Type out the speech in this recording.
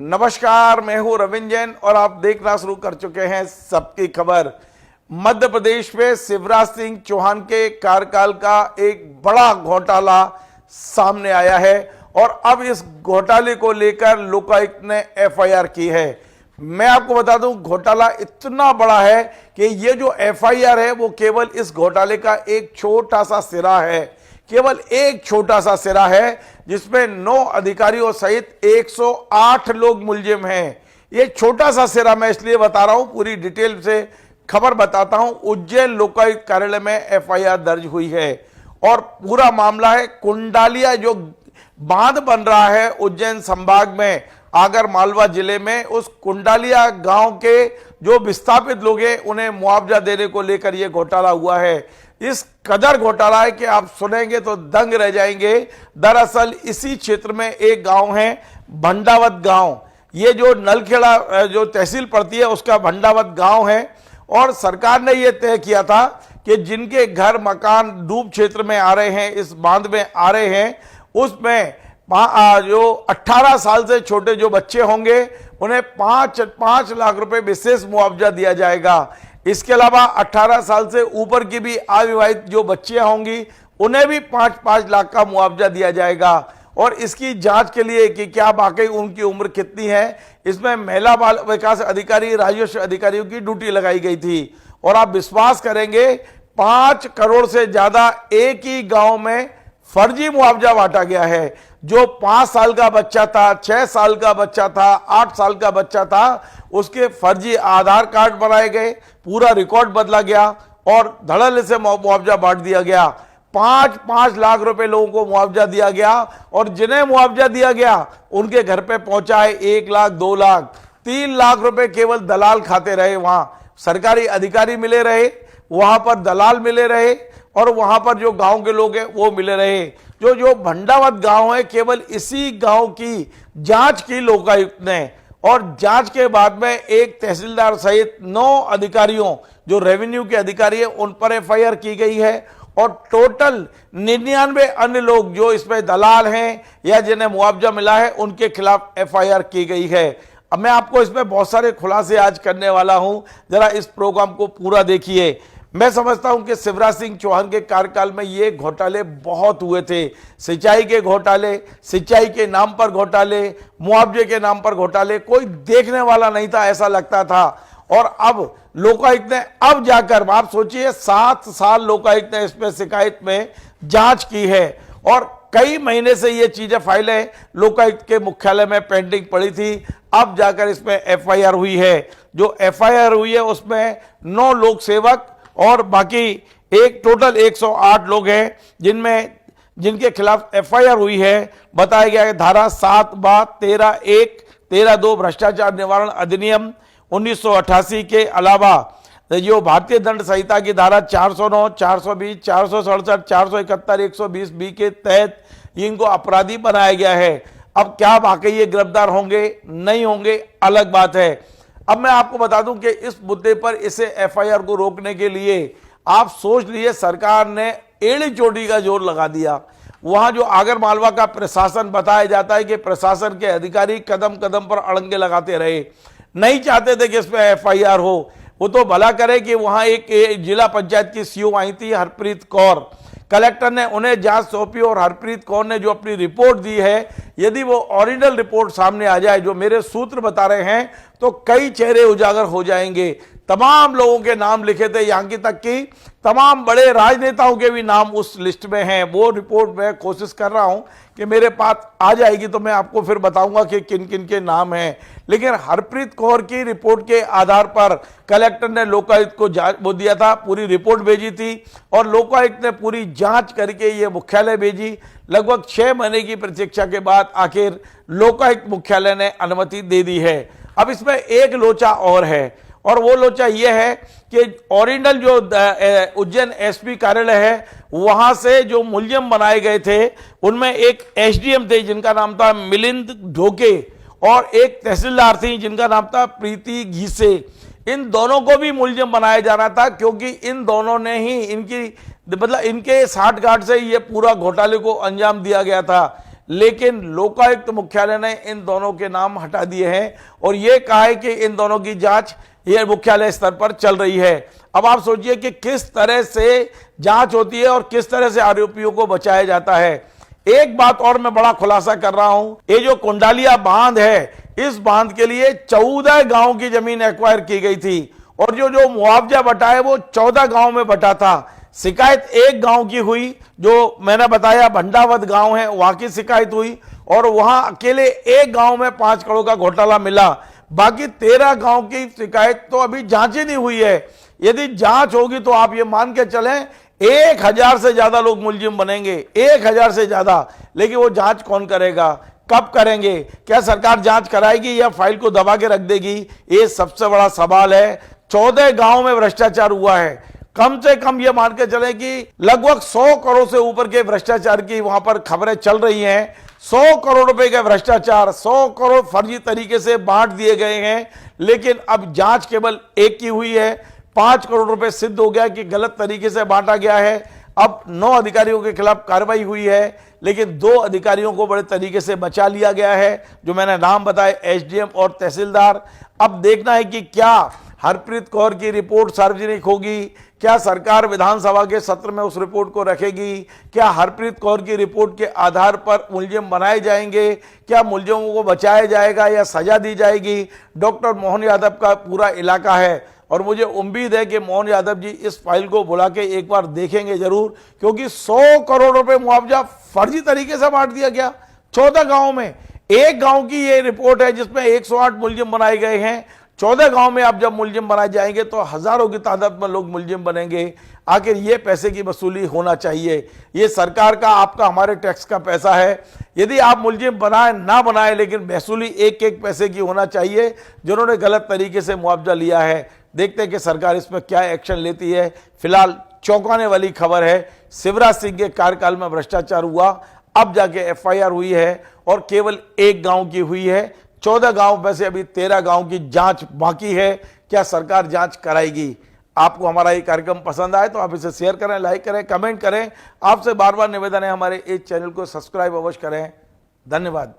नमस्कार, मैं हूं रविंद्र जैन और आप देखना शुरू कर चुके हैं सबकी खबर। मध्य प्रदेश में शिवराज सिंह चौहान के कार्यकाल का एक बड़ा घोटाला सामने आया है और अब इस घोटाले को लेकर लोकायुक्त ने एफआईआर की है। मैं आपको बता दूं, घोटाला इतना बड़ा है कि ये जो एफआईआर है वो केवल इस घोटाले का एक छोटा सा सिरा है, केवल एक छोटा सा सिरा है, जिसमें 9 अधिकारियों सहित 108 लोग मुलजिम हैं। ये छोटा सा सिरा मैं इसलिए बता रहा हूं, पूरी डिटेल से खबर बताता हूं। उज्जैन लोकायुक्त कार्यालय में एफआईआर दर्ज हुई है और पूरा मामला है कुंडालिया, जो बांध बन रहा है उज्जैन संभाग में आगर मालवा जिले में, उस कुंडालिया गांव के जो विस्थापित लोग हैं उन्हें मुआवजा देने को लेकर यह घोटाला हुआ है। इस कदर घोटाला है कि आप सुनेंगे तो दंग रह जाएंगे। दरअसल इसी क्षेत्र में एक गांव है भंडावत गांव, ये जो नलखेड़ा जो तहसील पड़ती है उसका भंडावत गांव है, और सरकार ने यह तय किया था कि जिनके घर मकान डूब क्षेत्र में आ रहे हैं, इस बांध में आ रहे हैं, उसमें जो 18 साल से छोटे जो बच्चे होंगे उन्हें 5 लाख रुपए विशेष मुआवजा दिया जाएगा। इसके अलावा 18 साल से ऊपर की भी अविवाहित जो बच्चियां होंगी उन्हें भी 5-5 लाख का मुआवजा दिया जाएगा। और इसकी जांच के लिए कि क्या वाकई उनकी उम्र कितनी है, इसमें महिला बाल विकास अधिकारी, राजस्व अधिकारियों की ड्यूटी लगाई गई थी। और आप विश्वास करेंगे 5 करोड़ से ज्यादा एक ही गांव में फर्जी मुआवजा बांटा गया है। जो 5 साल का बच्चा था, 6 साल का बच्चा था, 8 साल का बच्चा था, उसके फर्जी आधार कार्ड बनाए गए, पूरा रिकॉर्ड बदला गया और धड़ल्ले से मुआवजा बांट दिया गया। 5-5 लाख रुपए लोगों को मुआवजा दिया गया और जिन्हें मुआवजा दिया गया उनके घर पे पहुंचा है 1 लाख, 2 लाख, 3 लाख रुपए केवल दलाल खाते रहे। वहां सरकारी अधिकारी मिले रहे, वहां पर दलाल मिले रहे और वहां पर जो गांव के लोग हैं वो मिले रहे। जो भंडावत गांव है, केवल इसी गांव की जांच की लोकायुक्त ने, और जांच के बाद में एक तहसीलदार सहित 9 अधिकारियों जो रेवेन्यू के अधिकारी हैं उन पर एफआईआर की गई है और टोटल 99 अन्य लोग जो इसमें दलाल हैं या जिन्हें मुआवजा मिला है उनके खिलाफ एफआईआर की गई है। अब मैं आपको इसमें बहुत सारे खुलासे आज करने वाला हूं, जरा इस प्रोग्राम को पूरा देखिए। मैं समझता हूं कि शिवराज सिंह चौहान के कार्यकाल में ये घोटाले बहुत हुए थे। सिंचाई के घोटाले, सिंचाई के नाम पर घोटाले, मुआवजे के नाम पर घोटाले, कोई देखने वाला नहीं था, ऐसा लगता था। और अब लोकायुक्त ने अब जाकर, आप सोचिए 7 साल लोकायुक्त ने इसमें शिकायत में जांच की है और कई महीने से ये चीजें फाइलें लोकायुक्त के मुख्यालय में पेंडिंग पड़ी थी। अब जाकर इसमें एफआईआर हुई है। जो एफआईआर हुई है उसमें 9 लोक सेवक और बाकी एक टोटल 108 लोग हैं जिनके खिलाफ एफआईआर हुई है। बताया गया है धारा 7/13(1), 13(2) भ्रष्टाचार निवारण अधिनियम 1988 के अलावा जो भारतीय दंड संहिता की धारा 409, 420, 467, 471, 120B के तहत इनको अपराधी बनाया गया है। अब क्या वाकई ये गिरफ्तार होंगे नहीं होंगे अलग बात है। अब मैं आपको बता दूं कि इस मुद्दे पर इसे एफआईआर को रोकने के लिए आप सोच लीजिए, सरकार ने एड़ी चोटी का जोर लगा दिया। वहां जो आगर मालवा का प्रशासन बताया जाता है कि प्रशासन के अधिकारी कदम कदम पर अड़ंगे लगाते रहे, नहीं चाहते थे कि इस पर एफआईआर हो। वो तो भला करे कि वहां एक जिला पंचायत की सीओ आई थी हरप्रीत कौर, कलेक्टर ने उन्हें जांच सौंपी और हरप्रीत कौर ने जो अपनी रिपोर्ट दी है, यदि वो ओरिजिनल रिपोर्ट सामने आ जाए, जो मेरे सूत्र बता रहे हैं, तो कई चेहरे उजागर हो जाएंगे। तमाम लोगों के नाम लिखे थे, यहाँ की तक कि तमाम बड़े राजनेताओं के भी नाम उस लिस्ट में हैं। वो रिपोर्ट मैं कोशिश कर रहा हूं कि मेरे पास आ जाएगी तो मैं आपको फिर बताऊंगा कि किन किन के नाम हैं। लेकिन हरप्रीत कौर की रिपोर्ट के आधार पर कलेक्टर ने लोकायुक्त को वो दिया था, पूरी रिपोर्ट भेजी थी और लोकायुक्त ने पूरी जांच करके ये मुख्यालय भेजी। लगभग 6 महीने की प्रतीक्षा के बाद आखिर लोकायुक्त मुख्यालय ने अनुमति दे दी है। अब इसमें एक लोचा और है, और वो लोचा ये है कि ओरिजिनल जो उज्जैन एसपी कार्यालय है वहां से जो मुलजिम बनाए गए थे उनमें एक एसडीएम थे जिनका नाम था मिलिंद ढोके और एक तहसीलदार थी जिनका नाम था प्रीति घीसे। इन दोनों को भी मुलजिम बनाया जा रहा था क्योंकि इन दोनों ने ही इनके साठगांठ से ये पूरा घोटाले को अंजाम दिया गया था। लेकिन लोकायुक्त मुख्यालय ने इन दोनों के नाम हटा दिए हैं और यह कहा है कि इन दोनों की जांच ये मुख्यालय स्तर पर चल रही है। अब आप सोचिए कि किस तरह से जांच होती है और किस तरह से आरोपियों को बचाया जाता है। एक बात और मैं बड़ा खुलासा कर रहा हूं, ये जो कुंडालिया बांध है, इस बांध के लिए 14 गांव की जमीन एक्वायर की गई थी और जो मुआवजा बटा है वो 14 गांव में बटा था। शिकायत एक गांव की हुई, जो मैंने बताया भंडावत गांव है, वहां की शिकायत हुई और वहां अकेले एक गांव में 5 करोड़ का घोटाला मिला। बाकी 13 गांव की शिकायत तो अभी जांच ही नहीं हुई है। यदि जांच होगी तो आप ये मान के चलें 1000 से ज्यादा लोग मुलजिम बनेंगे, 1000 से ज्यादा। लेकिन वो जांच कौन करेगा, कब करेंगे, क्या सरकार जांच कराएगी या फाइल को दबा के रख देगी, ये सबसे बड़ा सवाल है। 14 गांव में भ्रष्टाचार हुआ है। कम से कम ये मान के चले कि लगभग 100 करोड़ से ऊपर के भ्रष्टाचार की वहां पर खबरें चल रही हैं। 100 करोड़ रुपए के भ्रष्टाचार, 100 करोड़ फर्जी तरीके से बांट दिए गए हैं। लेकिन अब जांच केवल एक की हुई है। 5 करोड़ रुपए सिद्ध हो गया कि गलत तरीके से बांटा गया है। अब 9 अधिकारियों के खिलाफ कार्रवाई हुई है, लेकिन 2 अधिकारियों को बड़े तरीके से बचा लिया गया है, जो मैंने नाम बताए, एसडीएम और तहसीलदार। अब देखना है कि क्या हरप्रीत कौर की रिपोर्ट सार्वजनिक होगी, क्या सरकार विधानसभा के सत्र में उस रिपोर्ट को रखेगी, क्या हरप्रीत कौर की रिपोर्ट के आधार पर मुलजिम बनाए जाएंगे, क्या मुलजिमों को बचाया जाएगा या सजा दी जाएगी। डॉक्टर मोहन यादव का पूरा इलाका है और मुझे उम्मीद है कि मोहन यादव जी इस फाइल को बुला के एक बार देखेंगे जरूर, क्योंकि 100 करोड़ रुपए मुआवजा फर्जी तरीके से बांट दिया गया 14 गांव में। एक गांव की ये रिपोर्ट है जिसमें 108 मुलजिम बनाए गए हैं। 14 गांव में अब जब मुलजिम बनाए जाएंगे तो हजारों की तादाद में लोग मुलजिम बनेंगे। आखिर ये पैसे की वसूली होना चाहिए। ये सरकार का, आपका, हमारे टैक्स का पैसा है। यदि आप मुलजिम बनाए ना बनाए, लेकिन वसूली एक एक पैसे की होना चाहिए जिन्होंने गलत तरीके से मुआवजा लिया है। देखते हैं कि सरकार इसमें क्या एक्शन लेती है। फिलहाल चौंकाने वाली खबर है, शिवराज सिंह के कार्यकाल में भ्रष्टाचार हुआ, अब जाके एफआईआर हुई है और केवल एक गांव की हुई है। 14 गांव में से अभी 13 गांव की जांच बाकी है। क्या सरकार जांच कराएगी? आपको हमारा ये कार्यक्रम पसंद आए तो आप इसे शेयर करें, लाइक करें, कमेंट करें। आपसे बार बार निवेदन है, हमारे इस चैनल को सब्सक्राइब अवश्य करें। धन्यवाद।